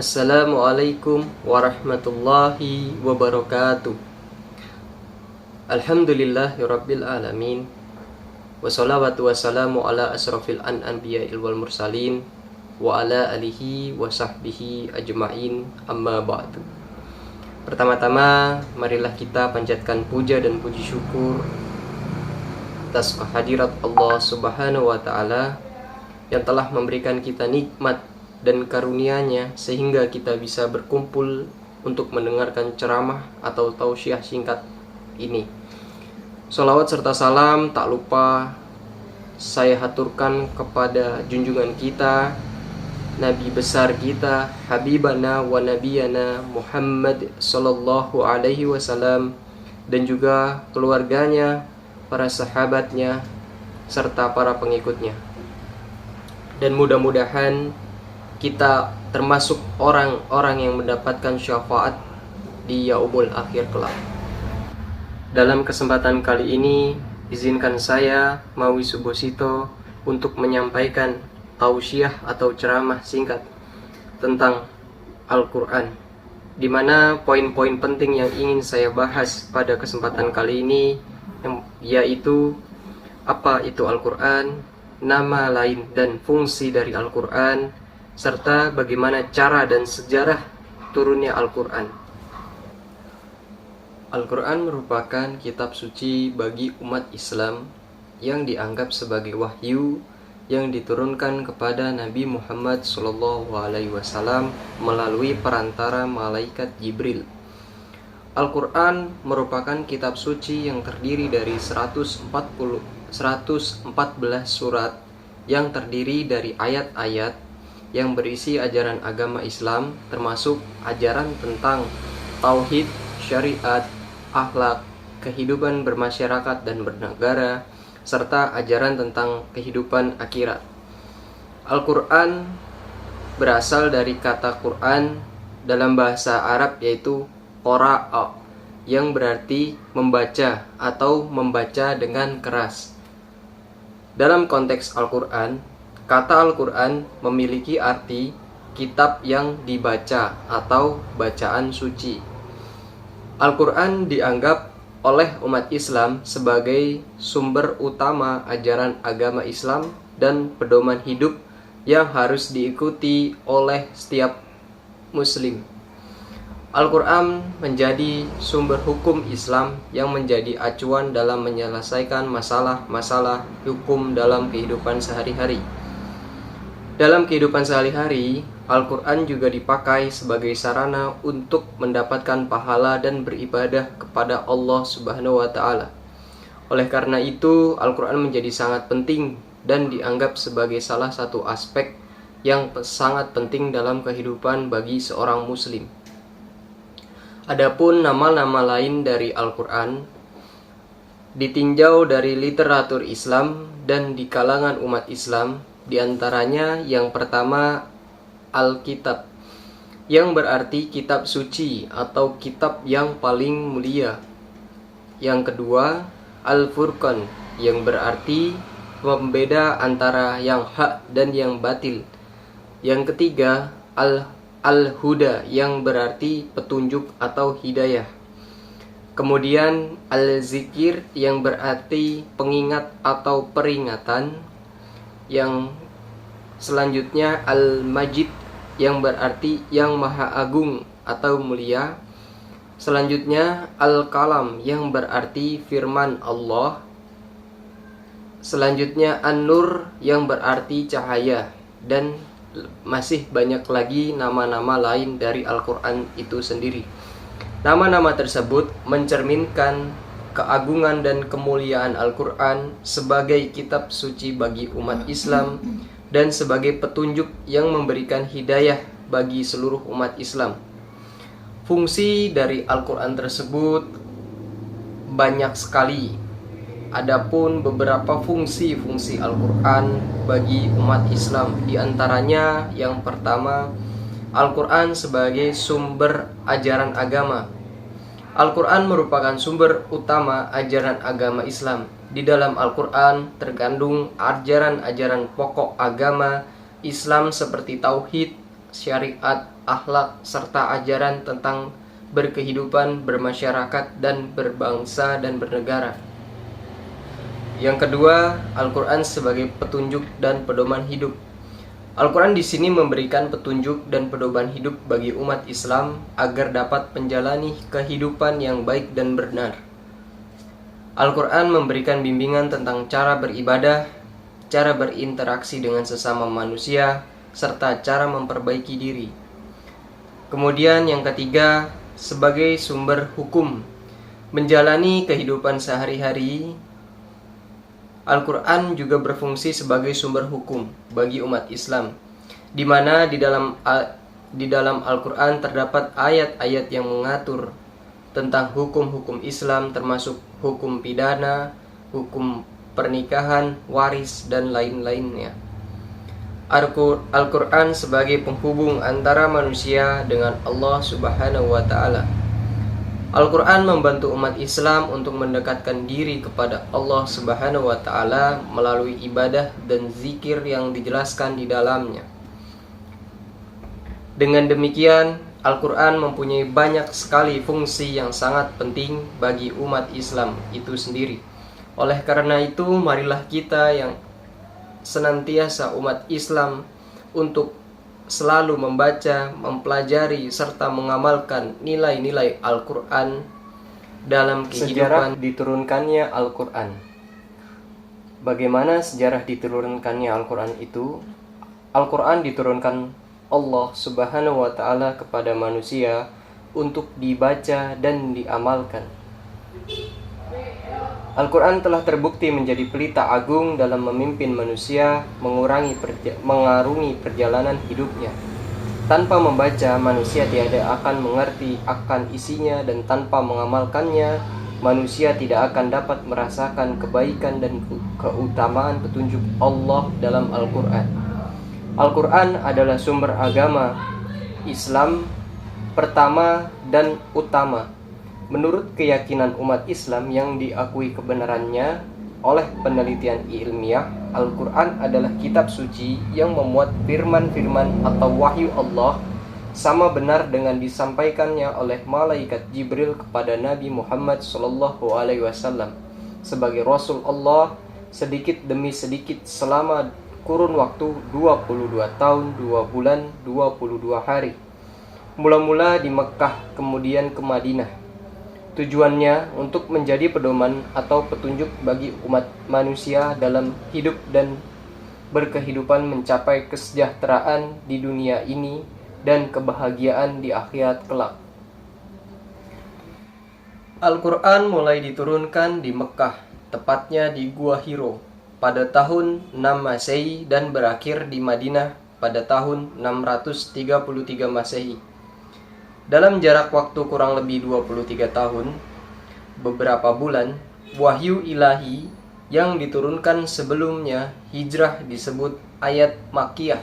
Assalamualaikum warahmatullahi wabarakatuh. Alhamdulillahirabbil alamin. Wassalatu wassalamu ala asrofil anbiya'il wal mursalin wa ala alihi wa sahbihi ajma'in, amma ba'du. Pertama-tama marilah kita panjatkan puja dan puji syukur atas kehadirat Allah Subhanahu wa taala yang telah memberikan kita nikmat dan karunia-Nya sehingga kita bisa berkumpul untuk mendengarkan ceramah atau tausiah singkat ini. Sholawat serta salam tak lupa saya haturkan kepada junjungan kita, Nabi besar kita, Habibana wa Nabiyana Muhammad sallallahu alaihi wasallam, dan juga keluarganya, para sahabatnya, serta para pengikutnya. Dan mudah-mudahan kita termasuk orang-orang yang mendapatkan syafaat di yaumul akhir kelak. Dalam kesempatan kali ini, izinkan saya, Mawi Subosito, untuk menyampaikan tausiah atau ceramah singkat tentang Al-Quran, di mana poin-poin penting yang ingin saya bahas pada kesempatan kali ini yaitu apa itu Al-Quran, nama lain dan fungsi dari Al-Quran, serta bagaimana cara dan sejarah turunnya Al-Quran. Al-Quran merupakan kitab suci bagi umat Islam yang dianggap sebagai wahyu yang diturunkan kepada Nabi Muhammad SAW melalui perantara malaikat Jibril. Al-Quran merupakan kitab suci yang terdiri dari 114 surat yang terdiri dari ayat-ayat yang berisi ajaran agama Islam, termasuk ajaran tentang tauhid, syariat, akhlak, kehidupan bermasyarakat dan bernegara, serta ajaran tentang kehidupan akhirat. Al-Quran berasal dari kata Quran dalam bahasa Arab yaitu qara'a, yang berarti membaca atau membaca dengan keras. Dalam konteks Al-Quran, kata Al-Quran memiliki arti kitab yang dibaca atau bacaan suci. Al-Quran dianggap oleh umat Islam sebagai sumber utama ajaran agama Islam dan pedoman hidup yang harus diikuti oleh setiap Muslim. Al-Quran menjadi sumber hukum Islam yang menjadi acuan dalam menyelesaikan masalah-masalah hukum dalam kehidupan sehari-hari. Dalam kehidupan sehari-hari, Al-Quran juga dipakai sebagai sarana untuk mendapatkan pahala dan beribadah kepada Allah Subhanahu wa Ta'ala. Oleh karena itu, Al-Quran menjadi sangat penting dan dianggap sebagai salah satu aspek yang sangat penting dalam kehidupan bagi seorang Muslim. Adapun nama-nama lain dari Al-Quran ditinjau dari literatur Islam dan di kalangan umat Islam. Di antaranya yang pertama Alkitab, yang berarti kitab suci atau kitab yang paling mulia. Yang kedua Al-Furqan, yang berarti pembeda antara yang hak dan yang batil. Yang ketiga Al-Huda, yang berarti petunjuk atau hidayah. Kemudian Al-Zikir, yang berarti pengingat atau peringatan. Yang selanjutnya Al-Majid, yang berarti yang maha agung atau mulia. Selanjutnya Al-Kalam, yang berarti firman Allah. Selanjutnya An-Nur, yang berarti cahaya. Dan masih banyak lagi nama-nama lain dari Al-Quran itu sendiri. Nama-nama tersebut mencerminkan keagungan dan kemuliaan Al-Quran sebagai kitab suci bagi umat Islam dan sebagai petunjuk yang memberikan hidayah bagi seluruh umat Islam. Fungsi dari Al-Quran tersebut banyak sekali. Adapun beberapa fungsi-fungsi Al-Quran bagi umat Islam, di antaranya yang pertama, Al-Quran sebagai sumber ajaran agama. Al-Quran merupakan sumber utama ajaran agama Islam. Di dalam Al-Quran terkandung ajaran-ajaran pokok agama Islam seperti tauhid, syariat, akhlak, serta ajaran tentang berkehidupan, bermasyarakat, dan berbangsa dan bernegara. Yang kedua, Al-Quran sebagai petunjuk dan pedoman hidup. Al-Quran di sini memberikan petunjuk dan pedoman hidup bagi umat Islam agar dapat menjalani kehidupan yang baik dan benar. Al-Quran memberikan bimbingan tentang cara beribadah, cara berinteraksi dengan sesama manusia, serta cara memperbaiki diri. Kemudian yang ketiga, sebagai sumber hukum. Menjalani kehidupan sehari-hari, Al-Quran juga berfungsi sebagai sumber hukum bagi umat Islam, di mana di dalam Al-Quran terdapat ayat-ayat yang mengatur tentang hukum-hukum Islam, termasuk hukum pidana, hukum pernikahan, waris, dan lain-lainnya. Al-Quran sebagai penghubung antara manusia dengan Allah Subhanahu wa Ta'ala. Al-Quran membantu umat Islam untuk mendekatkan diri kepada Allah Subhanahu wa Ta'ala melalui ibadah dan zikir yang dijelaskan di dalamnya. Dengan demikian, Al-Quran mempunyai banyak sekali fungsi yang sangat penting bagi umat Islam itu sendiri. Oleh karena itu, marilah kita yang senantiasa umat Islam untuk selalu membaca, mempelajari, serta mengamalkan nilai-nilai Al-Quran dalam kehidupan. Sejarah diturunkannya Al-Quran. Bagaimana sejarah diturunkannya Al-Quran itu? Al-Quran diturunkan Allah Subhanahu wa Ta'ala kepada manusia untuk dibaca dan diamalkan. Al-Quran telah terbukti menjadi pelita agung dalam memimpin manusia mengarungi perjalanan hidupnya. Tanpa membaca, manusia tiada akan mengerti akan isinya, dan tanpa mengamalkannya, manusia tidak akan dapat merasakan kebaikan dan keutamaan petunjuk Allah dalam Al-Quran. Al-Quran adalah sumber agama Islam pertama dan utama. Menurut keyakinan umat Islam yang diakui kebenarannya oleh penelitian ilmiah, Al-Quran adalah kitab suci yang memuat firman-firman atau wahyu Allah sama benar dengan disampaikannya oleh malaikat Jibril kepada Nabi Muhammad SAW sebagai Rasul Allah sedikit demi sedikit selama kurun waktu 22 tahun, 2 bulan, 22 hari. Mula-mula di Mekah, kemudian ke Madinah. Tujuannya untuk menjadi pedoman atau petunjuk bagi umat manusia dalam hidup dan berkehidupan mencapai kesejahteraan di dunia ini dan kebahagiaan di akhirat kelak. Al-Quran mulai diturunkan di Mekah, tepatnya di Gua Hiro, pada tahun 6 Masehi dan berakhir di Madinah pada tahun 633 Masehi. Dalam jarak waktu kurang lebih 23 tahun, beberapa bulan, wahyu ilahi yang diturunkan sebelumnya hijrah disebut ayat Makkiyah,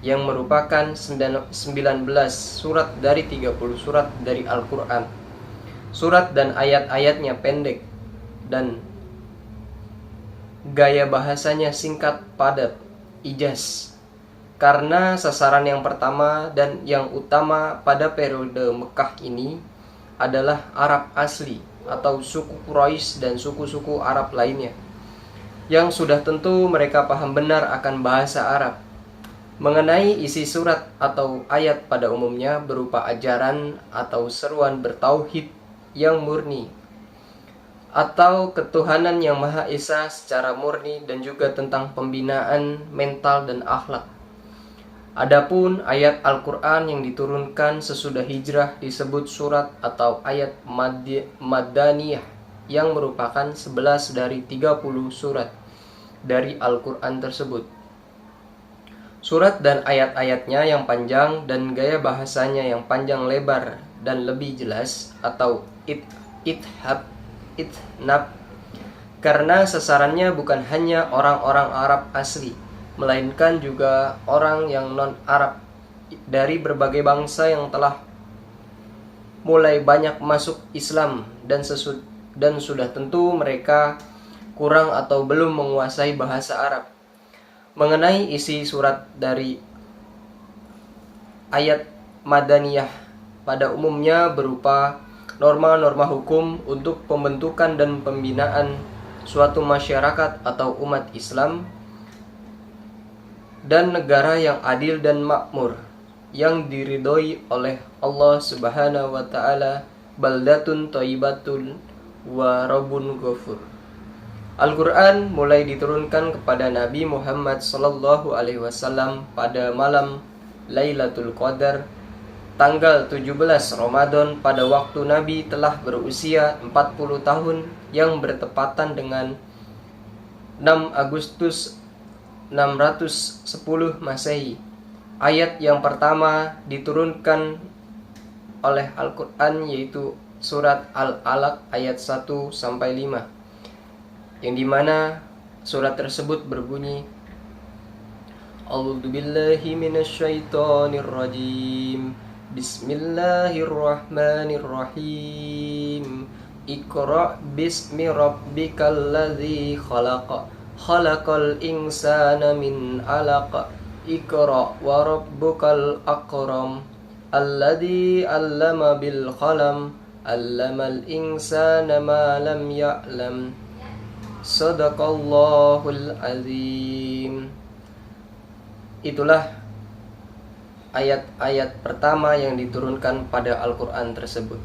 yang merupakan 19 surat dari 30 surat dari Al-Quran. Surat dan ayat-ayatnya pendek dan gaya bahasanya singkat, padat, ijaz. Karena sasaran yang pertama dan yang utama pada periode Mekah ini adalah Arab asli atau suku Quraisy dan suku-suku Arab lainnya, yang sudah tentu mereka paham benar akan bahasa Arab. Mengenai isi surat atau ayat pada umumnya berupa ajaran atau seruan bertauhid yang murni, atau ketuhanan yang Maha Esa secara murni, dan juga tentang pembinaan mental dan akhlak. Adapun ayat Al-Quran yang diturunkan sesudah hijrah disebut surat atau ayat Madaniyah, yang merupakan 11 dari 30 surat dari Al-Quran tersebut. Surat dan ayat-ayatnya yang panjang dan gaya bahasanya yang panjang lebar dan lebih jelas atau itnab, karena sasarannya bukan hanya orang-orang Arab asli, melainkan juga orang yang non-Arab dari berbagai bangsa yang telah mulai banyak masuk Islam dan sudah tentu mereka kurang atau belum menguasai bahasa Arab. Mengenai isi surat dari ayat madaniyah pada umumnya berupa norma-norma hukum untuk pembentukan dan pembinaan suatu masyarakat atau umat Islam dan negara yang adil dan makmur, yang diridhoi oleh Allah Subhanahu wa taala, baldatun thayyibatun wa rabbun ghafur. Al-Quran mulai diturunkan kepada Nabi Muhammad sallallahu alaihi wasallam pada malam Lailatul Qadar tanggal 17 Ramadan pada waktu Nabi telah berusia 40 tahun yang bertepatan dengan 6 Agustus 610 Masehi. Ayat yang pertama diturunkan oleh Al-Quran yaitu surat Al-Alaq ayat 1 sampai 5, yang dimana surat tersebut berbunyi, A'udzubillahi minasyaitonirrajim, Bismillahirrahmanirrahim, Iqra' bismi rabbikal ladzi khalaq, khalaqal insana min 'alaq, Iqra' wa rabbukal akram, alladzi 'allama bil qalam, 'allamal insana ma lam ya'lam. Sadaqallahul azim. Itulah ayat-ayat pertama yang diturunkan pada Al-Quran tersebut.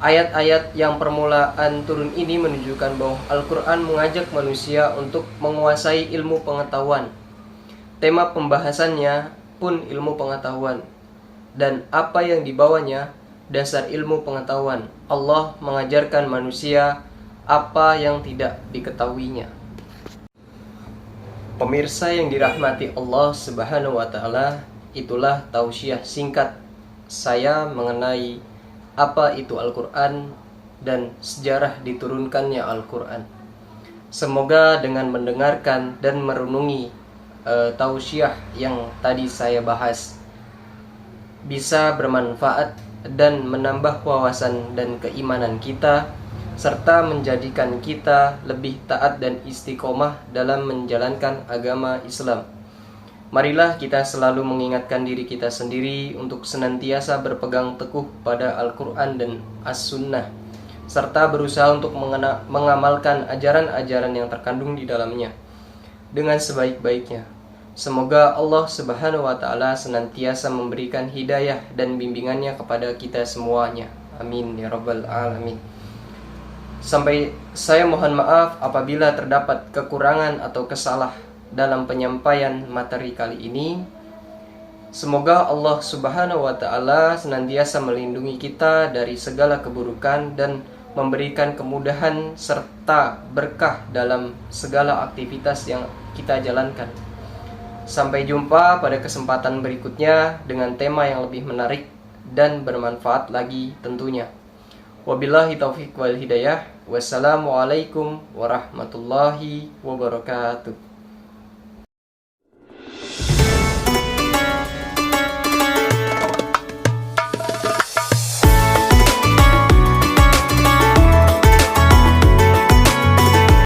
Ayat-ayat yang permulaan turun ini menunjukkan bahwa Al-Quran mengajak manusia untuk menguasai ilmu pengetahuan. Tema pembahasannya pun ilmu pengetahuan, dan apa yang dibawanya dasar ilmu pengetahuan. Allah mengajarkan manusia apa yang tidak diketahuinya. Pemirsa yang dirahmati Allah Subhanahu wa taala, itulah tausiah singkat saya mengenai apa itu Al-Quran dan sejarah diturunkannya Al-Quran. Semoga dengan mendengarkan dan merenungi tausiah yang tadi saya bahas bisa bermanfaat dan menambah wawasan dan keimanan kita, serta menjadikan kita lebih taat dan istiqomah dalam menjalankan agama Islam. Marilah kita selalu mengingatkan diri kita sendiri untuk senantiasa berpegang teguh pada Al-Quran dan As-Sunnah, serta berusaha untuk mengamalkan ajaran-ajaran yang terkandung di dalamnya dengan sebaik-baiknya. Semoga Allah Subhanahu wa taala senantiasa memberikan hidayah dan bimbingannya kepada kita semuanya. Amin ya rabbal alamin. Sampai saya mohon maaf apabila terdapat kekurangan atau kesalah dalam penyampaian materi kali ini. Semoga Allah Subhanahu wa taala senantiasa melindungi kita dari segala keburukan dan memberikan kemudahan serta berkah dalam segala aktivitas yang kita jalankan. Sampai jumpa pada kesempatan berikutnya dengan tema yang lebih menarik dan bermanfaat lagi tentunya. Wabillahi taufiq wal hidayah. Wassalamualaikum warahmatullahi wabarakatuh.